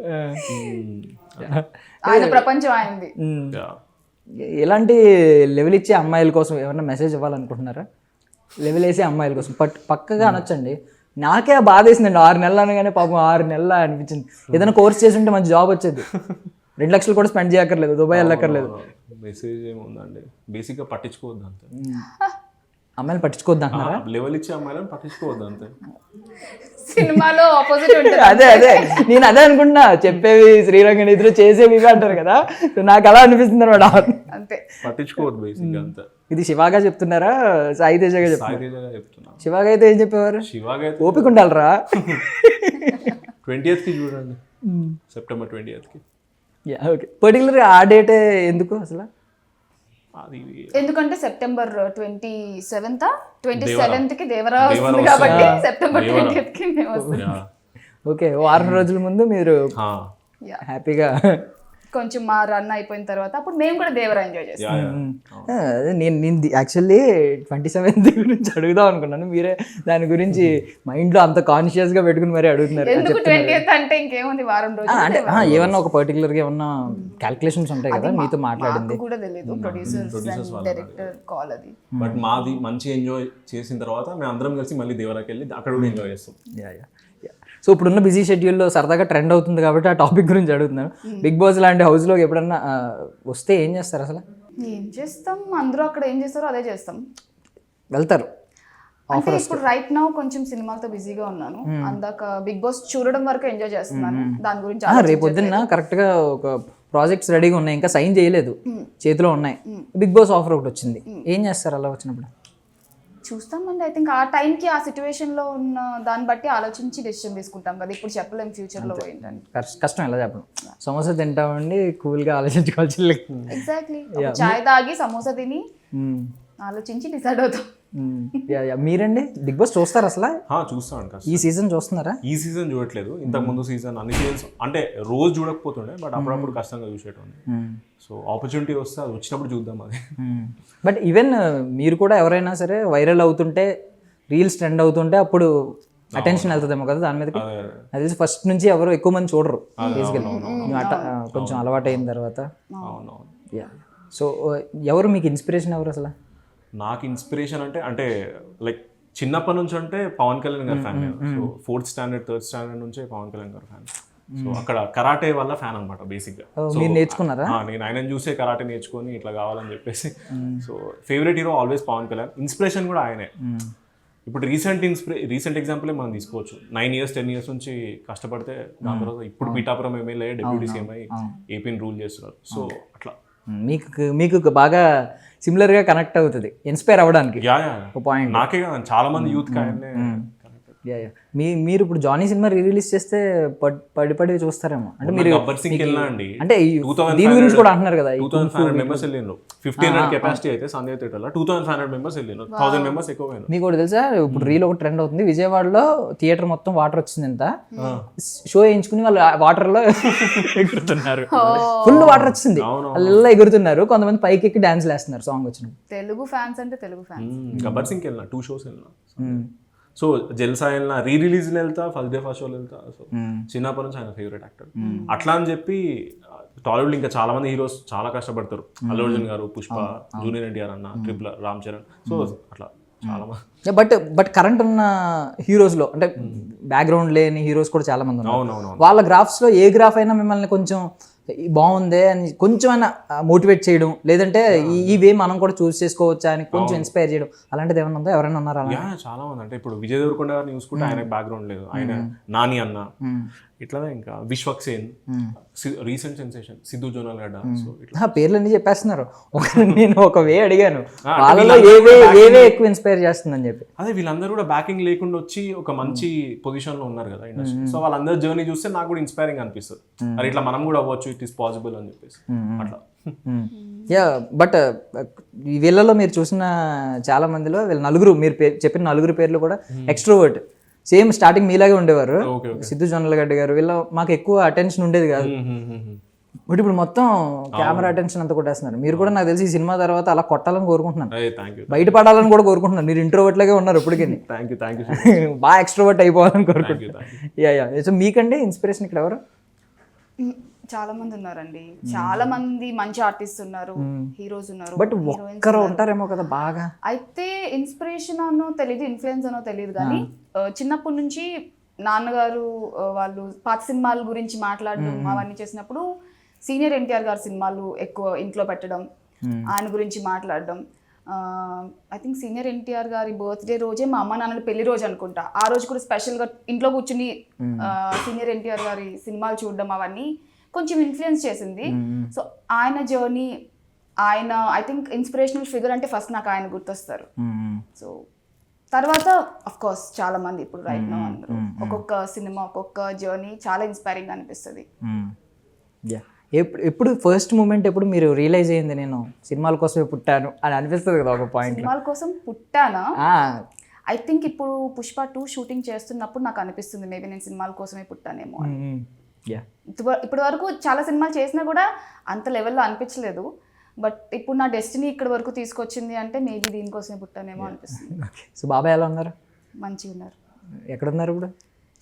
ఆయన ప్రపంచం అయింది. ఎలాంటి లెవెల్ ఇచ్చే అమ్మాయిల కోసం ఏమన్నా మెసేజ్ ఇవ్వాలనుకుంటున్నారా? లెవెల్ వేసే అమ్మాయిల కోసం పక్కగా అనొచ్చండి. నాకే బాధ వేసిందండి 6 నెలలు అనగానే, పాపం 6 నెలలు అనిపించింది. ఏదైనా కోర్స్ చేసి ఉంటే మంచి జాబ్ వచ్చేది, 2 లక్షలు కూడా స్పెండ్ చేయక్కర్లేదు, దుబాయ్ వెళ్ళక్కర్లేదు. మెసేజ్ ఏముందండి, బేసిక్గా పట్టించుకోవద్దు అంతే. అమ్మాయిలు పట్టించుకోవద్దు అంటున్నారా? లెవెల్ ఇచ్చే అమ్మాయిలను పట్టించుకోవద్దు అంతే. సినిమాలో ఆపోజిట్ ఉంటుంది. అదే నేను అదే అనుకుంటున్నా. చెప్పేవి శ్రీరంగ ఇద్దరు చేసేవి ఇవి అంటారు కదా, నాకు అలా అనిపిస్తుంది అనమాట. అంతే, పట్టించుకోవద్దు బేసిక్గా అంతే. ఇది శివాగా చెప్తున్నారా సాయి తేజగా చెప్తున్నా? శివాగా అయితే ఏం చెప్పేవారు? శివాగా అయితే ఓపిక ఉండాలరా. 20th చూడండి, సెప్టెంబర్ 20th. ఓకే. పర్టికులర్గా ఆ డేటే ఎందుకు అసలు? అది ఎందుకంటే సెప్టెంబర్ 27th కి దేవరా వస్తుంది కాబట్టి సెప్టెంబర్ 20th కి మేము వస్తాం. ఓకే, వారం రోజుల ముందు మీరు హ్యాపీగా కొంచెం మా రన్ అయిపోయిన తర్వాత అప్పుడు మేము కూడా దేవరా ఎంజాయ్ చేస్తాం. నేను యాక్చువల్లీ 27th గురించి అడుగుదాం అనుకున్నాను, మీరే దాని గురించి మైండ్లో అంత కాన్షియస్గా పెట్టుకుని మరీ అడుగుతున్నారు. ఎందుకు 20th అంటే ఇంకేముంది, వారం రోజులు అంటే ఏమన్నా ఒక పర్టికులర్గా ఏమన్నా క్యాల్కులేషన్స్ ఉంటాయి కదా మీతో మాట్లాడింది? కూడా తెలియదు, ప్రొడ్యూసర్స్ డైరెక్టర్ కాల్ అది. బట్ మాది మంచి ఎంజాయ్ చేసిన తర్వాత మేము అందరం కలిసి మళ్ళీ దేవరాకి వెళ్ళి అక్కడ కూడా ఎంజాయ్ చేస్తాం. సో ఇప్పుడున్న బిజీ షెడ్యూల్లో సరదాగా ట్రెండ్ అవుతుంది కాబట్టి ఆ టాపిక్ గురించి అడుగుతున్నాను. బిగ్ బాస్ లాంటి హౌస్లో ఎప్పుడన్నా వస్తే ఏం చేస్తారు అసలు? ఏం చేస్తాం, అందరూ అక్కడ ఏం చేస్తారో అదే చేస్తాం. వెళ్తారు. అంటే ఇప్పుడు రైట్ నౌ కొంచెం సినిమాలతో బిజీగా ఉన్నాను. అందాక బిగ్ బాస్ చూడడం వరకు ఎంజాయ్ చేస్తున్నాను. దాని గురించి రేపు పొద్దున్న కరెక్ట్గా ఒక ప్రాజెక్ట్స్ రెడీగా ఉన్నాయి, ఇంకా సైన్ చేయలేదు, చేతిలో ఉన్నాయి. బిగ్ బాస్ ఆఫర్ ఒకటి వచ్చింది, ఏం చేస్తారు అలా వచ్చినప్పుడు? చూస్తామండి. ఐ థింక్ ఆ టైంకి ఆ సిచ్యువేషన్లో ఉన్న దాన్ని బట్టి ఆలోచించి డెసిషన్ తీసుకుంటాం కదా. ఇప్పుడు చెప్పలేం ఫ్యూచర్లో ఏంటంటే. కష్టం ఎలా చెప్పడం. సమోసా తింటామండి, కూల్గా ఆలోచించుకోవాల్సి. ఎగ్జాక్ట్లీ, చాయ్ తాగి సమోసా తిని ఆలోచించి డిసైడ్ అవుతాం. మీరండి బిగ్ బాస్ చూస్తారు అసలు? చూస్తాను. ఈ సీజన్ చూస్తున్నారా? ఈ సీజన్ చూడట్లేదు, ఇంతకు ముందు సీజన్ అన్ని సీజన్స్ అంటే రోజు చూడకపోతుండే, బట్ అప్పుడప్పుడు కష్టంగా చూసేటోండి. సో ఆపర్చునిటీ వస్తే అది వచ్చినప్పుడు చూద్దాం అది. బట్ ఈవెన్ మీరు కూడా ఎవరైనా సరే వైరల్ అవుతుంటే, రీల్స్ ట్రెండ్ అవుతుంటే అప్పుడు అటెన్షన్ వెళ్తుందేమో కదా దాని మీదకి. అది ఫస్ట్ నుంచి ఎవరు ఎక్కువ మంది చూడరు బేసికల్లీ, కొంచెం అలవాటు అయిన తర్వాత. సో ఎవరు మీకు ఇన్స్పిరేషన్ ఎవరు అసలు? నాకు ఇన్స్పిరేషన్ అంటే లైక్ చిన్నప్పటి నుంచి అంటే పవన్ కళ్యాణ్ గారి fan. So 4th standard 3rd standard నుంచే పవన్ కళ్యాణ్ గారి ఫ్యాన్. సో అక్కడ కరాటే వల్ల ఫ్యాన్ అనమాట బేసిక్గా. మీరు నేర్చుకున్నారా? నేను ఆయనను చూసే కరాటే నేర్చుకొని ఇట్లా కావాలని చెప్పేసి. So favourite hero always Pawan Kalyan, inspiration కూడా ఆయనే. ఇప్పుడు రీసెంట్ ఎగ్జాంపులే మనం తీసుకోవచ్చు. 9 years 10 years నుంచి కష్టపడితే దాని తర్వాత ఇప్పుడు పీఠాపురం ఎమ్మెల్యే డిప్యూటీ సీఎం అయి ఏపీని రూల్ చేస్తున్నారు. సో అట్లా మీకు బాగా సిమిలర్గా కనెక్ట్ అవుతుంది ఇన్స్పైర్ అవ్వడానికి. ఒక పాయింట్ నాకే కాదు, చాలా మంది యూత్ ఆయన్నే. మీరు ఇప్పుడు జానీ సినిమా రిలీజ్ చేస్తే పడి చూస్తారేమో అంటే మీరు గబ్బర్ సింగ్ వెళ్ళినా అండి. అంటే దీని గురించి కూడా అంటున్నారు కదా, 2500 members వెళ్ళిండ్రు. 1500 కెపాసిటీ అయితే సందేహ్ థియేటర్లో 2500 members వెళ్ళిండ్రు. 1000 members ఎక్కువ పోయినారు. మీకు కూడా తెలుసా, ఇప్పుడు రీల్ ఒక ట్రెండ్ అవుతుంది, విజయవాడలో థియేటర్ మొత్తం వాటర్ వచ్చింది ఎంత షో వేయించుకుని వాళ్ళు వాటర్ లో ఎగురుతున్నారు, ఫుల్ వాటర్ వచ్చింది, వాళ్ళు ఎగురుతున్నారు, కొంతమంది పైకి ఎక్కి డాన్స్ వేస్తున్నారు సాంగ్ వచ్చినప్పుడు. తెలుగు ఫ్యాన్స్ అంటే తెలుగు ఫ్యాన్స్. గబ్బర్ సింగ్ వెళ్ళినా 2 shows వెళ్ళినా. సో జల్సా వెళ్ళినా, రిలీజ్ వెళ్తా, ఫస్ట్ డే ఫస్ట్ షోలు వెళ్తా. సో చిన్నప్పటి నుంచి ఆయన ఫేవరెట్ యాక్టర్. అట్లా అని చెప్పి టాలీవుడ్ ఇంకా చాలా మంది హీరోస్ చాలా కష్టపడతారు. అల్లు అర్జున్ గారు, పుష్ప, జూనియర్ ఎన్టీఆర్ అన్న, ట్రిపుల్ రామ్ చరణ్. సో అట్లా చాలా మంది. బట్ కరెంట్ ఉన్న హీరోస్ లో అంటే బ్యాక్గ్రౌండ్ లేని హీరోస్ కూడా చాలా మంది ఉన్నారు. అవునవును. వాళ్ళ గ్రాఫ్స్ లో ఏ గ్రాఫ్ అయినా మిమ్మల్ని కొంచెం బాగుందే అని కొంచెం అయినా మోటివేట్ చేయడం, లేదంటే ఈ వే మనం కూడా చూస్ చేసుకోవచ్చా అని కొంచెం ఇన్స్పైర్ చేయడం, అలాంటిది ఏమైనా ఉందా? ఎవరైనా ఉన్నారా? చాలా మంది. అంటే ఇప్పుడు విజయ్ దేవరకొండ గారిని చూసుకుంటే ఆయన బ్యాక్గ్రౌండ్ లేదు, ఆయన నాని అన్న ఇట్లానే, ఇంకా Vishwak Sen, recent sensation Siddhu Jonnalagadda. So ఇట్లా పేర్లన్నీ చెప్పేస్తున్నారు. నేను ఒక వే అడిగాను వాళ్ళలో ఏవే ఎక్కువ ఇన్స్పైర్ చేస్తుందని చెప్పి. అదే వీళ్ళందరూ కూడా బ్యాకింగ్ లేకుండా వచ్చి ఒక మంచి పొజిషన్ లో ఉన్నారు కదా ఇండస్ట్రీ. సో వాళ్ళందరూ జర్నీ చూస్తే నాకు కూడా ఇన్స్పైరింగ్ అనిపిస్తుంది, మరి ఇట్లా మనం కూడా అవ్వచ్చు, ఇట్ ఈస్ పాసిబుల్ అని చెప్పేసి అట్లా. బట్ వీళ్ళలో మీరు చూసిన చాలా మందిలో వీళ్ళ నలుగురు, మీరు చెప్పిన నలుగురు పేర్లు కూడా ఎక్స్ట్రోవర్ట్, సేమ్ స్టార్టింగ్ మీలాగే ఉండేవారు. సిద్ధు జొన్నలగడ్డ గారు వీళ్ళ మాకు ఎక్కువ అటెన్షన్ ఉండేది కాదు, బట్ ఇప్పుడు మొత్తం కెమెరా అటెన్షన్ అంతా కొట్టేస్తున్నారు. మీరు కూడా నాకు తెలిసి ఈ సినిమా తర్వాత అలా కొట్టాలని కోరుకుంటున్నాను, బయట పడాలని కూడా కోరుకుంటున్నాను. మీరు ఇంట్రోవర్ట్ లాగే ఉన్నారు ఇప్పటికీ, బాగా ఎక్స్ట్రోవర్ట్ అయిపోవాలని కోరుకుంటున్నాను. సో మీకంటే ఇన్స్పిరేషన్ ఇక్కడ ఎవరు? చాలా మంది ఉన్నారండి, చాలా మంది మంచి ఆర్టిస్ట్ ఉన్నారు, హీరోస్ ఉన్నారు, బట్ ఒక్కరు ఉంటారేమో కదా బాగా. అయితే ఇన్స్పిరేషన్ అనో తెలియదు, ఇన్ఫ్లుయెన్స్ అనో తెలియదు, కానీ చిన్నప్పటి నుంచి నాన్నగారు వాళ్ళు పాత సినిమాల గురించి మాట్లాడడం అవన్నీ చేసినప్పుడు సీనియర్ ఎన్టీఆర్ గారి సినిమాలు ఎక్కువ ఇంట్లో పెట్టడం, ఆయన గురించి మాట్లాడడం. ఐ థింక్ సీనియర్ ఎన్టీఆర్ గారి బర్త్డే రోజే మా అమ్మ నాన్నల పెళ్లి రోజు అనుకుంటా, ఆ రోజు కూడా స్పెషల్గా ఇంట్లో కూర్చుని సీనియర్ ఎన్టీఆర్ గారి సినిమాలు చూడడం అవన్నీ కొంచెం ఇన్ఫ్లుయెన్స్ చేసింది. సో ఆయన జర్నీ, ఆయన ఐ థింక్ ఇన్స్పిరేషనల్ ఫిగర్ అంటే ఫస్ట్ నాకు ఆయన గుర్తొస్తారు. సో తర్వాత అఫ్ కోర్స్ చాలా మంది ఇప్పుడు రైట్ నౌ అందరూ ఒక్కొక్క సినిమా ఒక్కొక్క జర్నీ చాలా ఇన్స్పైరింగ్ అనిపిస్తుంది. ఎప్పుడు ఫస్ట్ మూమెంట్ ఎప్పుడు మీరు రియలైజ్ అయ్యింది నేను సినిమాల కోసమే పుట్టాను అని అనిపిస్తుంది కదా ఒక పాయింట్? సినిమాల కోసం పుట్టానా? ఐ థింక్ ఇప్పుడు పుష్ప 2 షూటింగ్ చేస్తున్నప్పుడు నాకు అనిపిస్తుంది మేబీ నేను సినిమాల కోసమే పుట్టానేమో అని. ఇప్పటి వరకు చాలా సినిమాలు చేసినా కూడా అంత లెవెల్లో అనిపించలేదు, బట్ ఇప్పుడు నా డెస్టినీ ఇక్కడ వరకు తీసుకొచ్చింది అంటే మేబీ దీనికోసమే పుట్టానేమో అనిపిస్తుంది. సో బాబాయ్ ఎలా ఉన్నారు? మంచిగా ఉన్నారు. ఎక్కడ ఉన్నారు ఇప్పుడు?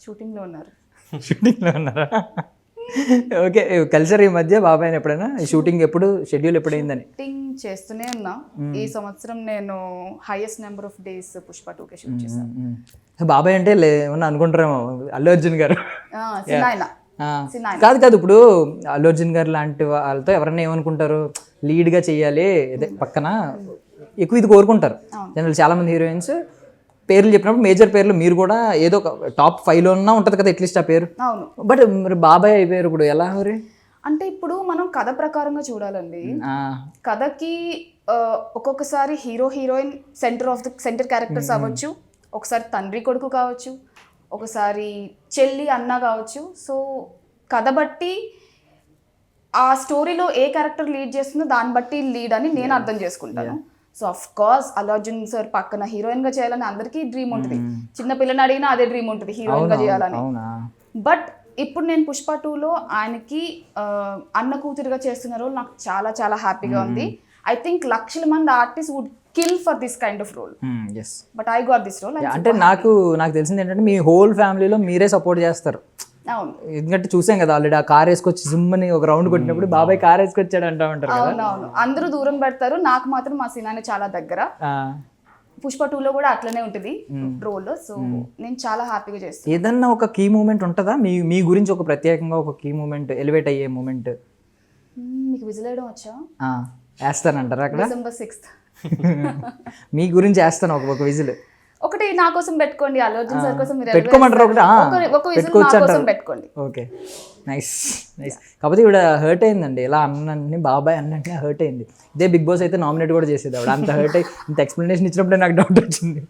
షూటింగ్లో ఉన్నారు. షూటింగ్లో ఉన్నారా? ఓకే, కలిసారు ఈ మధ్య బాబాయ్ని ఎప్పుడైనా? షూటింగ్ ఎప్పుడు, షెడ్యూల్ ఎప్పుడైందని? షూటింగ్ చేస్తూనే ఉన్నా. ఈ సంవత్సరం నేను highest number of days Pushpa 2కే షూట్ చేశాను. బాబాయ్ అంటే ఏమన్నా అనుకుంటారేమో అల్లు అర్జున్ గారు. కాదు ఇప్పుడు అల్లు అర్జున్ గారు లాంటి వాళ్ళతో ఎవరన్నా ఏమనుకుంటారు, లీడ్గా చెయ్యాలి అదే పక్కన ఎక్కువ ఇది కోరుకుంటారు జనరల్. చాలా మంది హీరోయిన్స్ పేర్లు చెప్పినప్పుడు మేజర్ పేర్లు మీరు కూడా ఏదో ఒక టాప్ 5లో ఉన్నా ఉంటుంది కదా అట్లీస్ట్ ఆ పేరు. బట్ మరి బాబాయ్ అయిపోయారు ఇప్పుడు ఎలా మరి? అంటే ఇప్పుడు మనం కథ ప్రకారంగా చూడాలండి. కథకి ఒక్కొక్కసారి హీరో హీరోయిన్ సెంటర్ క్యారెక్టర్స్ అవ్వచ్చు, ఒకసారి తండ్రి కొడుకు కావచ్చు, ఒకసారి చెల్లి అన్న కావచ్చు. సో కథ బట్టి ఆ స్టోరీలో ఏ క్యారెక్టర్ లీడ్ చేస్తుందో దాన్ని బట్టి లీడ్ అని నేను అర్థం చేసుకుంటాను. So of course Allu Arjun sir పక్కన హీరోయిన్ గా చేయాలని అందరికీ డ్రీమ్ ఉంటుంది, చిన్న పిల్లని అడిగినా అదే డ్రీమ్ ఉంటుంది హీరోయిన్ గా చేయాలని. బట్ ఇప్పుడు నేను పుష్ప 2లో ఆయనకి అన్న కూతురుగా చేస్తున్న రోల్ నాకు చాలా చాలా హ్యాపీగా ఉంది. ఐ థింక్ లక్షల మంది artist would kill for this kind of role, but I got this role. అంటే నాకు తెలిసింది ఏంటంటే మీ హోల్ ఫ్యామిలీలో మీరే సపోర్ట్ చేస్తారు. అవును, ఎందుకంటే చూసాం కదా ఆల్రెడీ ఆ కార్ వేసుకొచ్చి జిమ్మని ఒక రౌండ్ కొట్టినప్పుడు బాబాయ్ కార్ వేసుకొచ్చాడు అంటా ఉంటారు కదా. అవునవును, అందరూ దూరం పెడతారు, నాకు మాత్రం మా సినానే చాలా దగ్గర. పుష్ప 2లో కూడా అట్లనే ఉంటుంది రోల్. సో నేను చాలా హ్యాపీగా చేస్తాను. ఏదన్నా ఒక కీ మూమెంట్ ఉంటుందా మీ గురించి, ఒక ప్రత్యేకంగా ఒక కీ మూమెంట్, ఎలివేట్ అయ్యే మూమెంట్? మీకు విజిల్ వేయడం వచ్చా? వేస్తానంటారా అక్కడ? December 6th మీ గురించి వేస్తాను ఒక విజిల్. ఒకటి నా కోసం పెట్టుకోండి, అల్లు అర్జున్ సార్ కోసం మీరు పెట్టుకోమంటారు ఒకటి? ఒక విజిల్ నా కోసం పెట్టుకోండి. Okay, nice nice. కాకపోతే ఇవిడ హర్ట్ అయిందండి, ఇలా అన్నీ బాబాయ్ అన్నట్టు హర్ట్ అయింది. ఇదే బిగ్ బాస్ అయితే నామినేట్ కూడా చేసేది ఆవిడ. అంత హర్ట్ అయ్యి ఇంత ఎక్స్ప్లెనేషన్ ఇచ్చినప్పుడే నాకు డౌట్ వచ్చింది.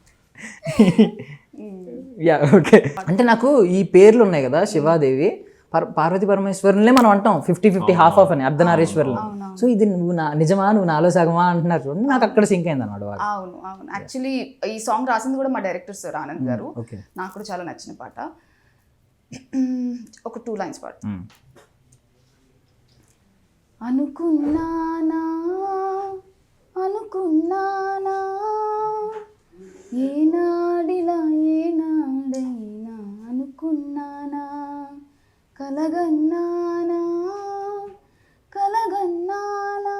Yeah okay. అంటే నాకు ఈ పేర్లు ఉన్నాయి కదా, శివాదేవి, పార్వతీ పరమేశ్వరులనే మనం అంటాం 50-50 హాఫ్ ఆఫ్ అని, అర్ధనారీశ్వరులు. సో ఇది నువ్వు నిజమా, నువ్వు నాలో సగమా అంటున్నారు చూడండి, నాకు అక్కడ సింక్ అయింది అన్నమాట. అవును అవును, యాక్చువల్లీ ఈ సాంగ్ రాసింది కూడా మా డైరెక్టర్ సార్ ఆనంద్ గారు. ఓకే, నాకు కూడా చాలా నచ్చిన పాట. ఒక 2 lines పాట. అనుకున్నానా అనుకున్నానా ఏనాడిలా ఏనాడైనా అనుకున్నానా కలగన్నానా కలగన్నానా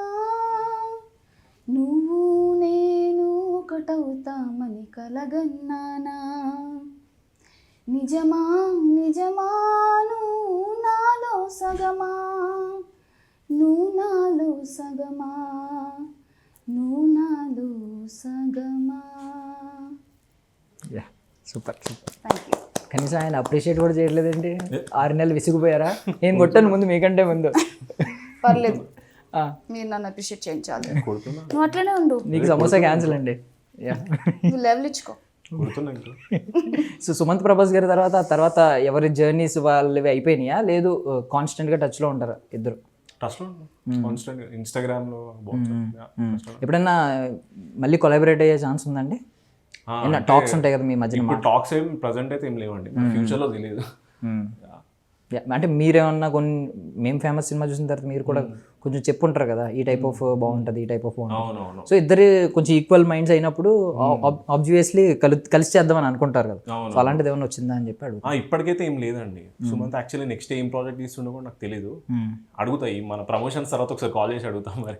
నువ్వు నేను ఒకటవుతామని కలగన్నానా నిజమా నిజమా నువ్వు నాలో సగమా నువ్వు నాలో సగమా నువ్వు నాలో సగమా. Yeah super super. Thank you. కనీసం ఆయన అప్రిషియేట్ కూడా చేయట్లేదండి. 6 నెలలు విసిగిపోయారా? నేను కొట్టాను ముందు మీకంటే ముందు. పర్లేదు, మీరు నన్ను అప్రిషియేట్ చేయించాలి. నువ్వు అట్లనే ఉండు. నీకు సమోసా క్యాన్సిల్ అండి. యా, నువ్వు లెవెల్ ఇచ్చుకో. సో సుమంత్ ప్రభాస్ గారి తర్వాత ఎవరి జర్నీస్ వాళ్ళవి అయిపోయినాయా, లేదు కాన్స్టెంట్గా టచ్లో ఉంటారా ఇద్దరు? ఇన్స్టాగ్రామ్లో ఎప్పుడైనా మళ్ళీ కొలాబరేట్ అయ్యే ఛాన్స్ ఉందండి? టాక్స్ ఉంటాయి కదా మీ మధ్యన? టాక్స్ ఏం ప్రజెంట్ అయితే ఏం లేవండి, ఫ్యూచర్లో తెలియదు. అంటే మీరేమన్నా మేము ఫేమస్ సినిమా చూసిన తర్వాత మీరు కూడా కొంచెం చెప్పుంటారు కదా, ఈ టైప్ ఆఫ్ బాగుంటుంది, ఈ టైప్ ఆఫ్ బాగుంటుంది. సో ఇద్దరు కొంచెం ఈక్వల్ మైండ్స్ అయినప్పుడు ఆబ్వియస్లీ కలిసి చేద్దామని అనుకుంటారు కదా. సో అలాంటిది ఏమైనా వచ్చిందా అని చెప్పి అడుగు. ఇప్పటికైతే ఏం లేదండి. సుమంత్ యాక్చువల్లీ నెక్స్ట్ ఏం ప్రాజెక్ట్ తీస్తుండో కూడా నాకు తెలియదు. అడుగుతాయి మన ప్రమోషన్స్ తర్వాత ఒకసారి కాల్ చేసి అడుగుతాం, మరి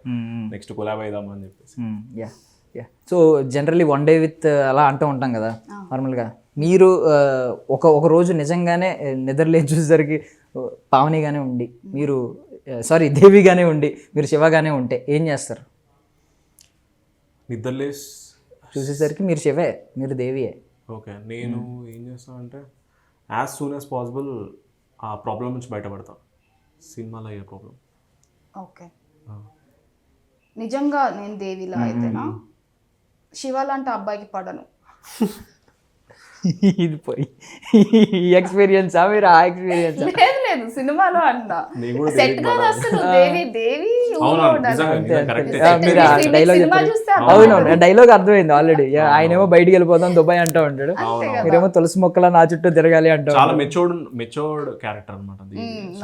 నెక్స్ట్ కొలాబ్ అయిదామా అని చెప్పేసి. Yeah yeah. So generally one day with అలా అంటూ ఉంటాం కదా నార్మల్గా. మీరు ఒక రోజు నిజంగానే నిద్రలేచి చూసేసరికి పావనిగానే ఉండి, మీరు దేవిగానే ఉండి మీరు శివగానే ఉంటే ఏం చేస్తారు? నిద్రలేసి చూసేసరికి మీరు శివే, మీరు దేవియే. ఓకే, నేను ఏం చేస్తాను అంటే యాజ్ సూన్ యాజ్ పాసిబుల్ ఆ ప్రాబ్లం నుంచి బయటపడతాను. సినిమాలో అయ్యే ప్రాబ్లం. ఓకే, నిజంగా నేను దేవిలా అయితేనా శివ లాంటి అబ్బాయికి పడను. ఇది పోయి ఈ ఎక్స్పీరియన్స్ మీరు ఆ ఎక్స్పీరియన్స్ లేదు సినిమాలో అంటా సెట్ కాదు అసలు. దేవి అవునవును, డైలాగ్ అర్థమైంది ఆల్రెడీ. ఆయనేమో బయటికి వెళ్ళిపోతాం దుబాయ్ అంటూ ఉంటాడు, మీరేమో తులసి మొక్కల నా చుట్టూ తిరగాలి అంటూ. చాలా మెచ్యూర్డ్ క్యారెక్టర్ అన్నమాట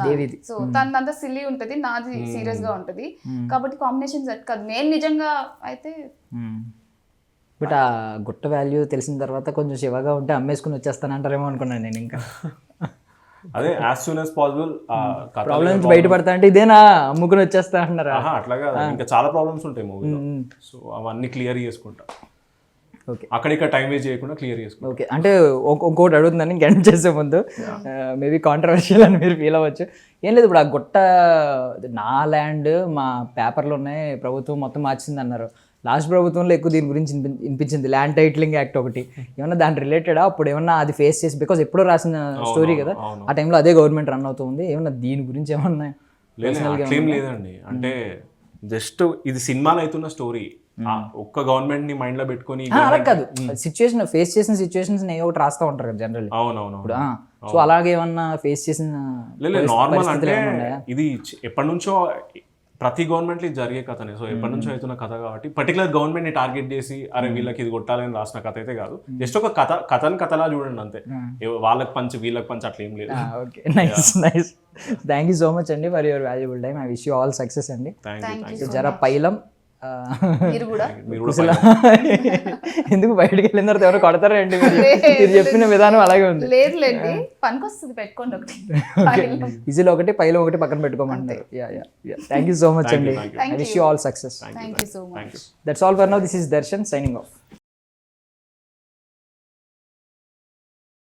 దేవిది. సో తనంతా సిల్లీ ఉంటది, నాది సీరియస్ గా ఉంటది, కాబట్టి కాంబినేషన్ సెట్ కాదు. నేను నిజంగా అయితే బట్ ఆ గుట్ట వాల్యూ తెలిసిన తర్వాత కొంచెం శివగా ఉంటే అమ్మేసుకుని వచ్చేస్తానంటారేమో అనుకున్నాను నేను. ఇంకా అదే as soon as possible problem నుంచి బయటపడతా అంటే ఇదేనా అమ్ముకుని వచ్చేస్తా అంటారా? అట్లాగా ఇంకా చాలా ప్రాబ్లమ్స్ ఉంటాయి మూవీలో. సో అవన్నీ క్లియర్ చేసుకుంటా. ఓకే, అక్కడిక్కడ టైం వేస్ట్ చేయకుండా క్లియర్ చేసుకుంటా. ఓకే, అంటే ఇంకోటి అడుగుతుందని ఎండ్ చేసే ముందు మేబీ కాంట్రవర్షియల్ అని మీరు ఫీల్ అవ్వచ్చు. ఏం లేదు, ఇప్పుడు ఆ గుట్ట నా ల్యాండ్ మా పేపర్లు ఉన్నాయి, ప్రభుత్వం మొత్తం మార్చింది అన్నారు. లాస్ట్ ప్రభుత్వంలో ఎక్కువ దీని గురించి వినిపించింది, ల్యాండ్ టైటిలింగ్ యాక్ట్ ఒకటి. ఏమన్నా దాని రిలేటెడా అప్పుడు ఏమన్నా అది ఫేస్ చేసి, బికాజ్ ఎప్పుడో రాసిన స్టోరీ కదా, ఆ టైంలో అదే గవర్నమెంట్ రన్ అవుతుంది, ఏమన్నా దీని గురించి ఏమన్నా? ఏం లేదండి, అంటే జస్ట్ ఇది సినిమాలో అవుతున్న స్టోరీ, ఒక్క గవర్నమెంట్ ని మైండ్ లో పెట్టుకుని అలా కాదు, సిచ్యువేషన్ ఫేస్ చేసిన సిచ్యువేషన్స్ ఏదో ఒకటి రాస్తూ ఉంటారు కదా జనరల్లీ. అవునవును. సో అలాగే ఏమన్నా ఫేస్ చేసిన నార్మల్ అంటే ఇది ఎప్పటి నుంచో ప్రతి గవర్నమెంట్ ఇది జరిగే కథనే. సో ఎప్పటి నుంచో అవుతున్న కథ కాబట్టి పర్టికులర్ గవర్నమెంట్ ని టార్గెట్ చేసి అరే వీళ్ళకి ఇది కొట్టాలని రాసిన కథ అయితే కాదు. జస్ట్ ఒక కథలా చూడండి అంతే, వాళ్ళకి పంచి వీళ్ళకి పంచి అట్లా ఏం లేదు. Okay, nice nice. Thank you so much అండి for your valuable time. I wish you all success అండి. జరా పైలం ఎందుకు బయటకు వెళ్ళిన తర్వాత ఎవరు కొడతారండి? మీరు చెప్పిన విధానం అలాగే ఉంది. లేదులేండి, పనికొస్తుంది, పెట్టుకోండి ఒకటి. ఈజీలో ఒకటి పైలో ఒకటి పక్కన పెట్టుకోమంటారు. థ్యాంక్ యూ సో మచ్ అండి. I wish you all success. Thank you so much. That's all for now. This is Darshan signing off.